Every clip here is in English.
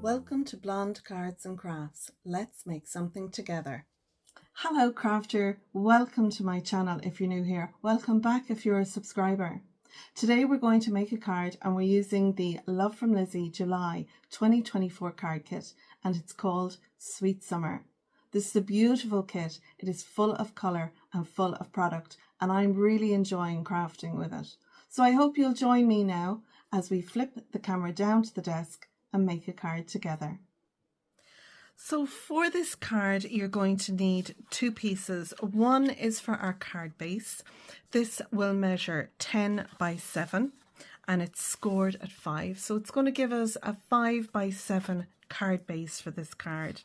Welcome to Blonde Cards and Crafts. Let's make something together. Hello crafter, welcome to my channel if you're new here. Welcome back if you're a subscriber. Today we're going to make a card and we're using the Love From Lizi July 2024 card kit and it's called Sweet Summer. This is a beautiful kit. It is full of colour and full of product and I'm really enjoying crafting with it. So I hope you'll join me now as we flip the camera down to the desk and make a card together. So for this card, you're going to need two pieces. One is for our card base. This will measure 10 by 7 and it's scored at 5. So it's going to give us a 5 by 7 card base for this card.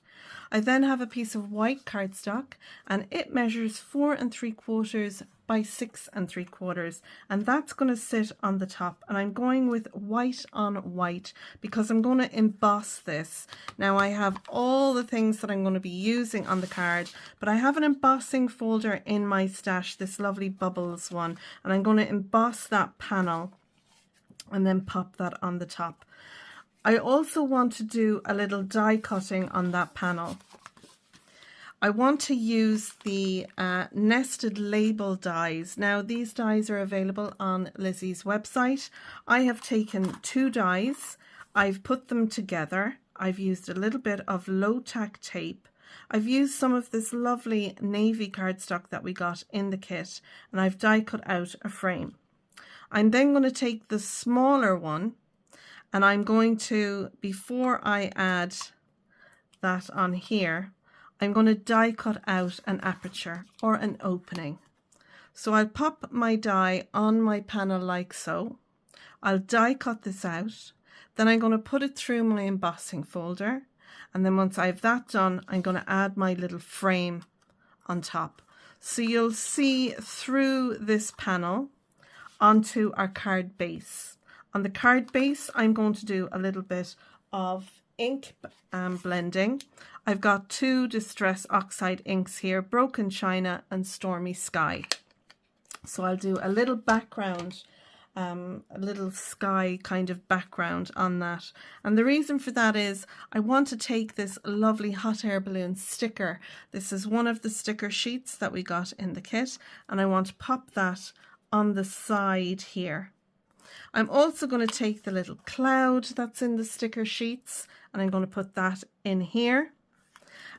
I then have a piece of white cardstock and it measures 4 3/4 by 6 3/4 and that's going to sit on the top, and I'm going with white on white because I'm going to emboss this. Now I have all the things that I'm going to be using on the card, but I have an embossing folder in my stash, this lovely bubbles one, and I'm going to emboss that panel and then pop that on the top. I also want to do a little die cutting on that panel. I want to use the nested label dies. Now these dies are available on Lizi's website. I have taken 2 dies, I've put them together, I've used a little bit of low tack tape, I've used some of this lovely navy cardstock that we got in the kit, and I've die cut out a frame. I'm then going to take the smaller one and I'm going to, before I add that on here, I'm going to die cut out an aperture or an opening. So I'll pop my die on my panel like so. I'll die cut this out. Then I'm going to put it through my embossing folder. And then once I have that done, I'm going to add my little frame on top. So you'll see through this panel onto our card base. On the card base, I'm going to do a little bit of ink blending. I've got 2 Distress Oxide inks here, Broken China and Stormy Sky. So I'll do a little background, a little sky kind of background on that. And the reason for that is I want to take this lovely hot air balloon sticker. This is one of the sticker sheets that we got in the kit, and I want to pop that on the side here. I'm also going to take the little cloud that's in the sticker sheets and I'm going to put that in here.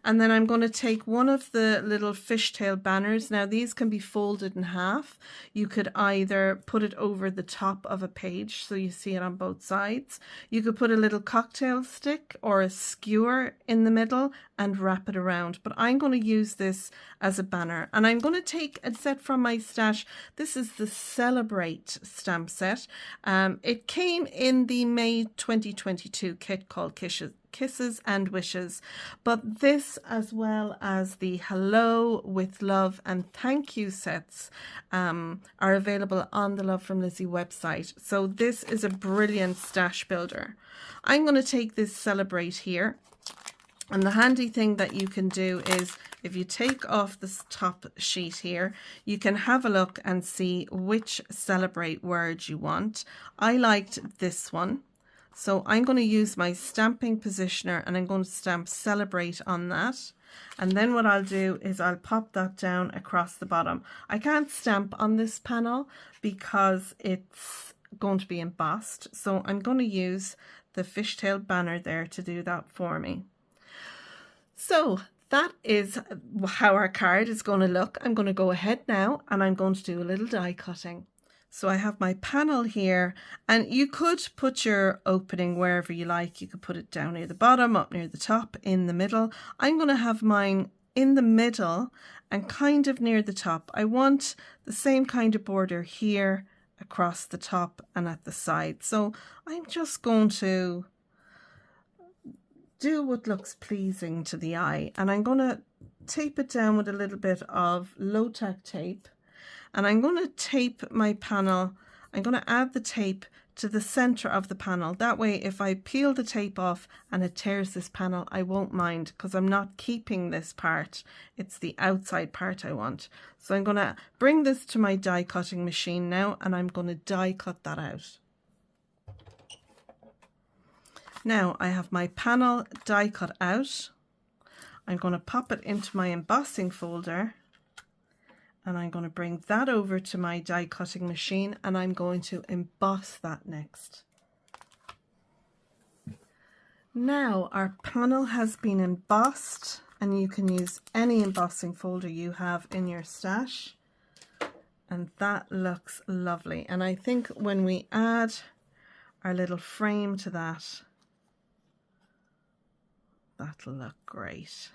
And then I'm going to take one of the little fishtail banners. Now these can be folded in half. You could either put it over the top of a page so you see it on both sides. You could put a little cocktail stick or a skewer in the middle and wrap it around. But I'm going to use this as a banner. And I'm going to take a set from my stash. This is the Celebrate stamp set. It came in the May 2022 kit called Kisses and Wishes, but this as well as the Hello with Love and Thank You sets are available on the Love From Lizi website. So this is a brilliant stash builder. I'm going to take this Celebrate here, and the handy thing that you can do is if you take off this top sheet here, you can have a look and see which Celebrate word you want. I liked this one. So I'm going to use my stamping positioner and I'm going to stamp Celebrate on that. And then what I'll do is I'll pop that down across the bottom. I can't stamp on this panel because it's going to be embossed. So I'm going to use the fishtail banner there to do that for me. So that is how our card is going to look. I'm going to go ahead now and I'm going to do a little die cutting. So I have my panel here, and you could put your opening wherever you like. You could put it down near the bottom, up near the top, in the middle. I'm going to have mine in the middle and kind of near the top. I want the same kind of border here across the top and at the side. So I'm just going to do what looks pleasing to the eye, and I'm going to tape it down with a little bit of low tack tape. And I'm going to tape my panel, I'm going to add the tape to the center of the panel. That way, if I peel the tape off and it tears this panel, I won't mind because I'm not keeping this part. It's the outside part I want. So I'm going to bring this to my die cutting machine now and I'm going to die cut that out. Now I have my panel die cut out. I'm going to pop it into my embossing folder, and I'm going to bring that over to my die cutting machine, and I'm going to emboss that next. Now our panel has been embossed, and you can use any embossing folder you have in your stash, and that looks lovely. And I think when we add our little frame to that, that'll look great.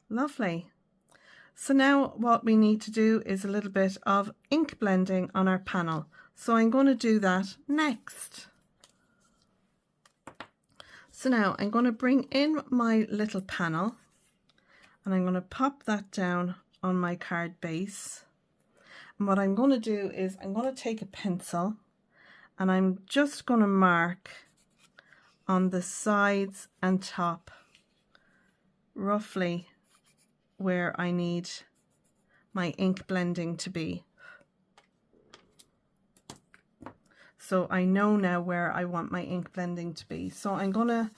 Lovely. So now what we need to do is a little bit of ink blending on our panel. So I'm going to do that next. So now I'm going to bring in my little panel, and I'm going to pop that down on my card base. And what I'm going to do is I'm going to take a pencil, and I'm just going to mark on the sides and top roughly where I need my ink blending to be. So I know now where I want my ink blending to be. So I'm going to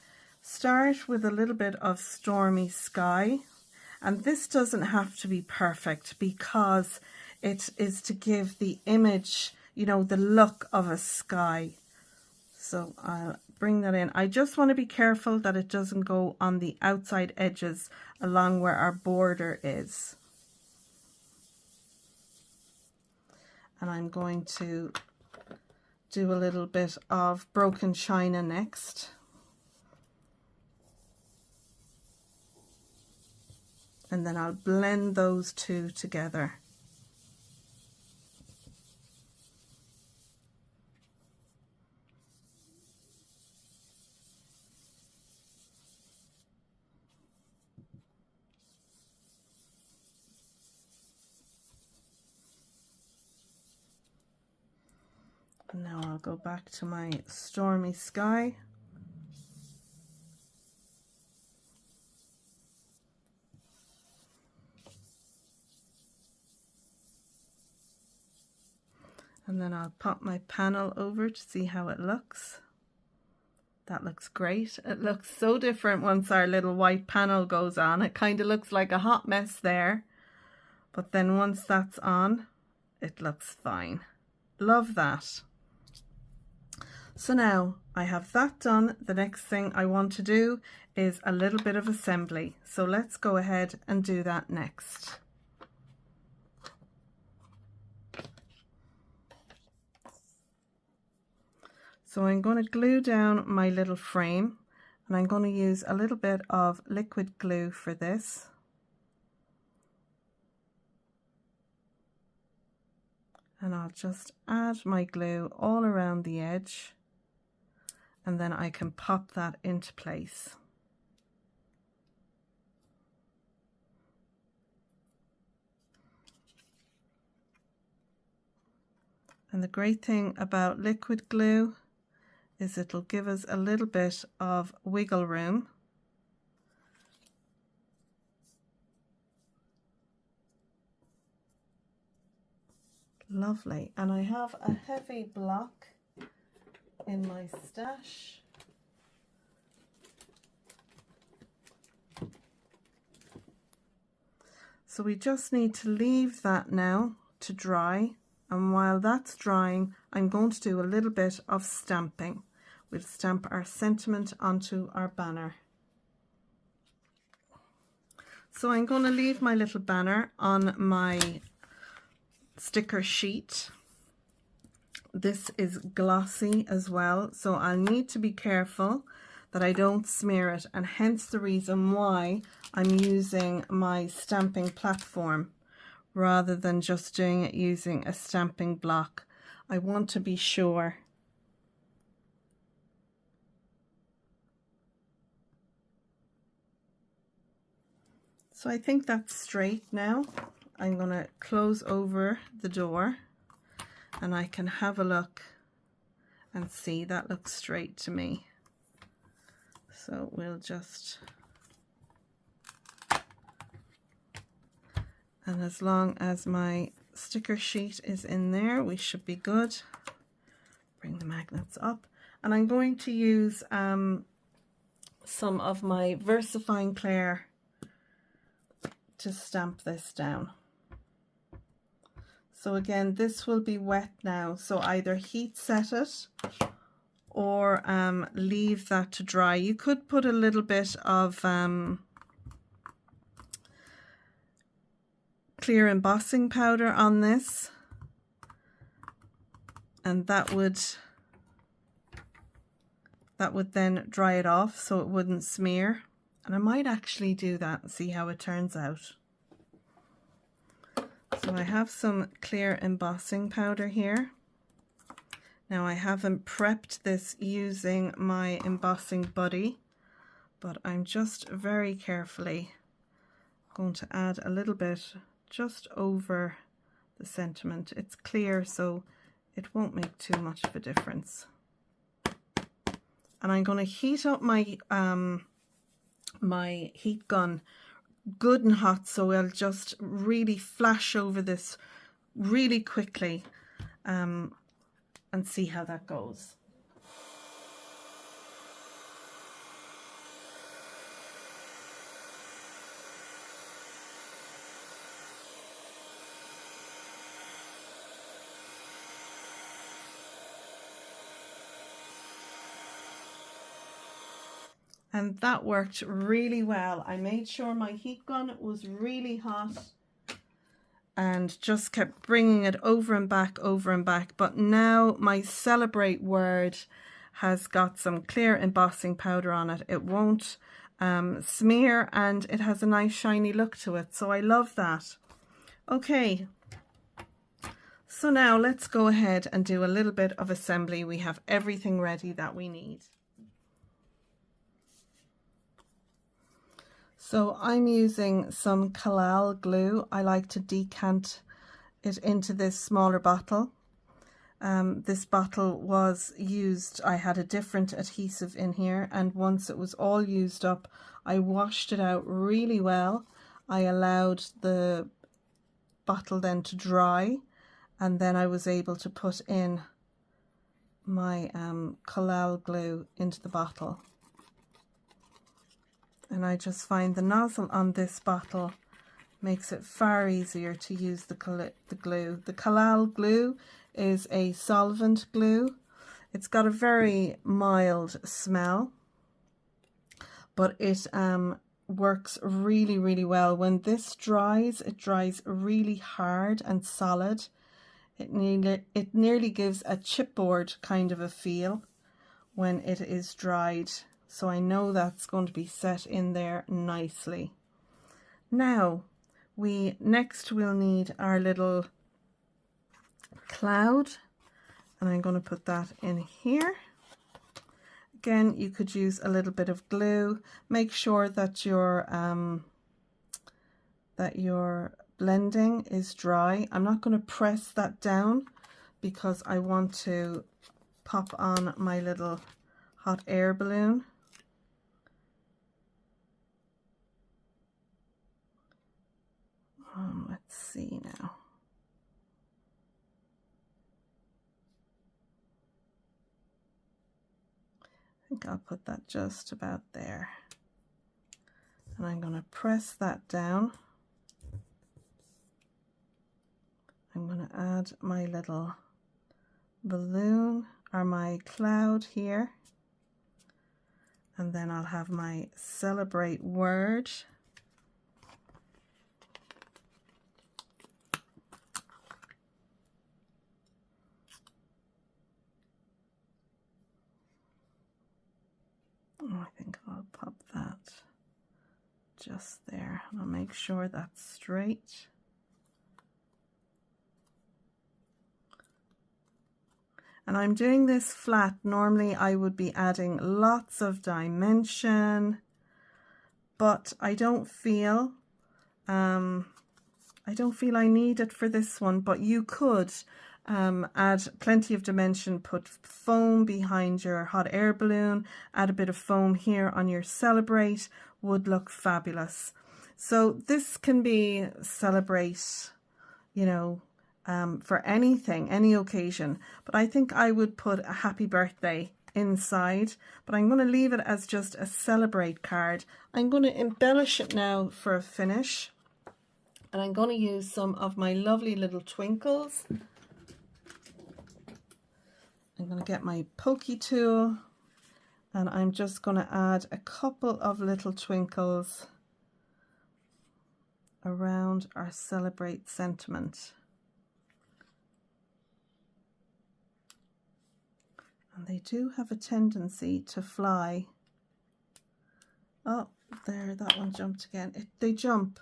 start with a little bit of Stormy Sky, and this doesn't have to be perfect because it is to give the image, you know, the look of a sky. So I'll bring that in. I just want to be careful that it doesn't go on the outside edges along where our border is. And I'm going to do a little bit of Broken China next. And then I'll blend those two together. And now I'll go back to my Stormy Sky. And then I'll pop my panel over to see how it looks. That looks great. It looks so different once our little white panel goes on. It kind of looks like a hot mess there. But then once that's on, it looks fine. Love that. So now I have that done. The next thing I want to do is a little bit of assembly. So let's go ahead and do that next. So I'm going to glue down my little frame, and I'm going to use a little bit of liquid glue for this. And I'll just add my glue all around the edge, and then I can pop that into place. And the great thing about liquid glue is it'll give us a little bit of wiggle room. Lovely. And I have a heavy block in my stash. So we just need to leave that now to dry, and while that's drying I'm going to do a little bit of stamping. We'll stamp our sentiment onto our banner. So I'm going to leave my little banner on my sticker sheet. This is glossy as well, so I'll need to be careful that I don't smear it, and hence the reason why I'm using my stamping platform rather than just doing it using a stamping block. I want to be sure. So I think that's straight now. I'm going to close over the door and I can have a look and see that looks straight to me. So we'll just, and as long as my sticker sheet is in there. We should be good. Bring the magnets up. And I'm going to use some of my VersaFine Clair to stamp this down. So again, this will be wet now, so either heat set it or leave that to dry. You could put a little bit of clear embossing powder on this, and that would then dry it off so it wouldn't smear. And I might actually do that and see how it turns out. So I have some clear embossing powder here. Now I haven't prepped this using my embossing buddy, but I'm just very carefully going to add a little bit just over the sentiment. It's clear, so it won't make too much of a difference. And I'm going to heat up my my heat gun good and hot, so I'll just really flash over this really quickly and see how that goes. And that worked really well. I made sure my heat gun was really hot and just kept bringing it over and back, but now my Celebrate word has got some clear embossing powder on it. It won't smear, and it has a nice shiny look to it, so I love that. Okay, so now let's go ahead and do a little bit of assembly. We have everything ready that we need. So I'm using some Collal glue. I like to decant it into this smaller bottle. This bottle was used, I had a different adhesive in here, and once it was all used up, I washed it out really well. I allowed the bottle then to dry, and then I was able to put in my Collal glue into the bottle. And I just find the nozzle on this bottle makes it far easier to use the glue. The Collal glue is a solvent glue. It's got a very mild smell, but it works really, really well. When this dries, it dries really hard and solid. It nearly gives a chipboard kind of a feel when it is dried. So I know that's going to be set in there nicely. Now, next we'll need our little cloud, and I'm going to put that in here. Again, you could use a little bit of glue. Make sure that your blending is dry. I'm not going to press that down because I want to pop on my little hot air balloon. Let's see now. I think I'll put that just about there. And I'm going to press that down. I'm going to add my little balloon or my cloud here. And then I'll have my Celebrate word. I think I'll pop that just there. I'll make sure that's straight. And I'm doing this flat. Normally I would be adding lots of dimension, but I don't feel I need it for this one, but you could add plenty of dimension, put foam behind your hot air balloon, add a bit of foam here on your Celebrate, would look fabulous. So this can be Celebrate, you know, for anything, any occasion. But I think I would put a happy birthday inside, but I'm going to leave it as just a celebrate card. I'm going to embellish it now for a finish, and I'm going to use some of my lovely little twinkles. I'm going to get my pokey tool, and I'm just going to add a couple of little twinkles around our celebrate sentiment. And they do have a tendency to fly. Oh, there, that one jumped again. They jump.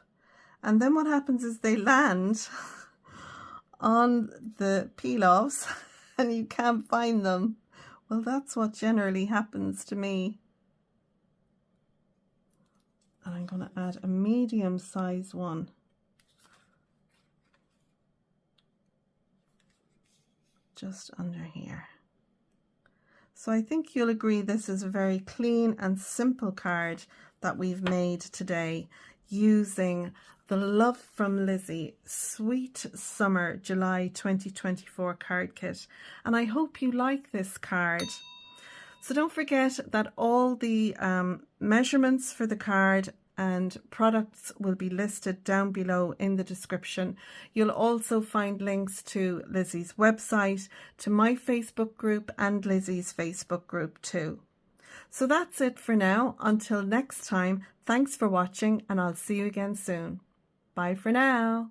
And then what happens is they land on the Peeloffs and you can't find them. Well, that's what generally happens to me. And I'm going to add a medium size one. Just under here. So I think you'll agree this is a very clean and simple card that we've made today using the Love From Lizi Sweet Summer July 2024 card kit. And I hope you like this card. So don't forget that all the measurements for the card and products will be listed down below in the description. You'll also find links to Lizi's website, to my Facebook group and Lizi's Facebook group too. So that's it for now. Until next time, thanks for watching and I'll see you again soon. Bye for now.